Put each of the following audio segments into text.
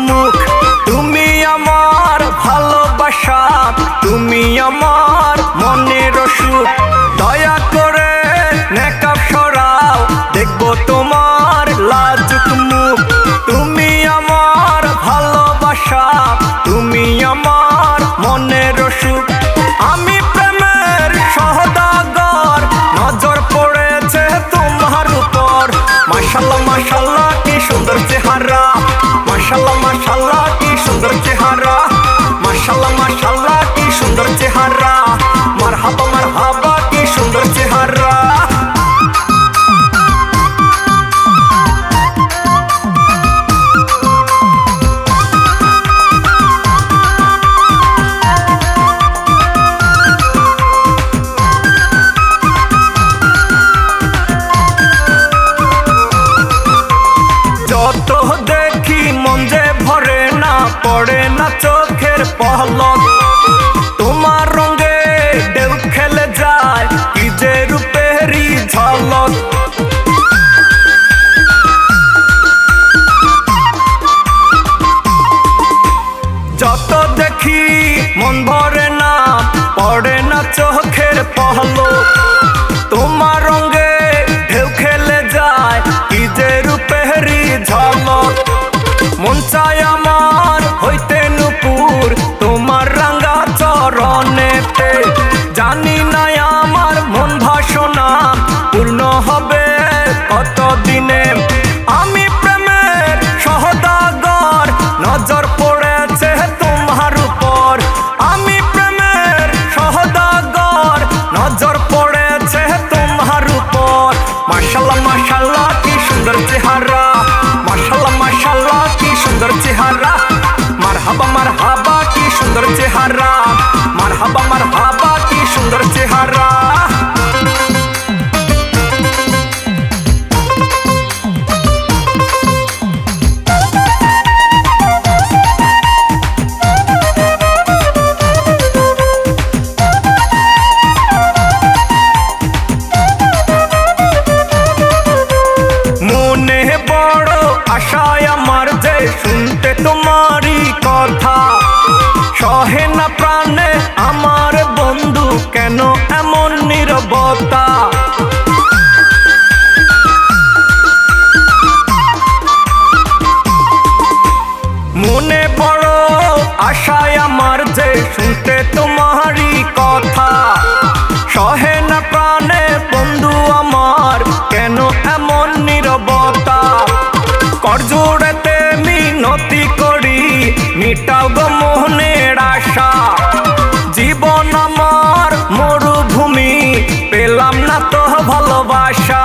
মুখ তুমি আমার ভালোবাসা, তুমি আমার মনের সুখ। দয়া করে নেকাব সরাও, দেখবো তোমার লাজুক মুখ। তুমি আমার ভালোবাসা, তুমি আমার মনের সুখ। আমি প্রেমের সওদাগর, নজর পড়েছে তোমার উপর। মাশাআল্লাহ মাশাআল্লাহ কি সুন্দর চেহারা, মাশাআল্লাহ মাশাআল্লাহ কি সুন্দর চেহারা, মাশাআল্লাহ মাশাআল্লাহ কি সুন্দর চেহারা। মারহাবা মারহাবা কি সুন্দর চেহারা। যত দেখি মন যে ভরে না, পড়ে না চোখের পলক। তোমার রঙে ঢেউ খেলে যায়, কি যে রূপেরই ঝলক। যত দেখি মন ভরে না, পড়ে না চোখের পলক। তোমার রঙে ঢেউ খেলে যায়, কি যে রূপেরই ঝলক। মন চায় আমার হইতে নূপুর, তোমার রাঙা চরণেতে। জানি না আমার মন বাসনা পূর্ণ হবে কতদিনে। আমি প্রেমের সওদাগর, নজর পড়েছে তোমার উপর। আমি প্রেমের সওদাগর, নজর পড়েছে তোমার উপর। মাশাআল্লাহ মাশাআল্লাহ কি সুন্দর চেহারা, মাশাআল্লাহ মাশাআল্লাহ কি সুন্দর চেহারা। মারহাবা মারহাবা কি সুন্দর চেহারা, মারহাবা মারহাবা কি সুন্দর চেহারা। মনে বড় আশায় আমার যে শুনতে তোমারই কথা। সহে না প্রাণে আমার বন্ধু কেন এমন নীরবতা। মনে বড় আশায় আমার যে শুনতে তোমারই কথা। সহে না প্রাণে বন্ধু আমার কেন এমন নীরবতা। করজোড়েতে মিনতি করি, মিটাও গো মনের আশা। জীবন আমার মরুভূমি, পেলাম না তো ভালোবাসা।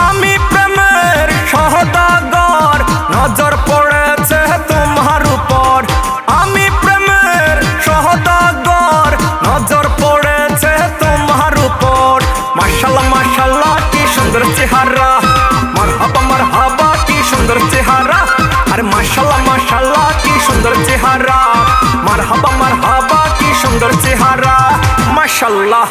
আমি প্রেমের সওদাগর, নজর পড়েছে তোমার উপর। আমি প্রেমের সওদাগর, নজর পড়েছে তোমার উপর। মাশাআল্লাহ মাশাআল্লাহ কি সুন্দর চেহারা, মারহাবা মারহাবা কি সুন্দর চেহারা। আরে মাশাআল্লাহ মাশাআল্লাহ কি সুন্দর চেহারা, মারহাবা মারহাবা কি সুন্দর চেহারা। মাশাআল্লাহ।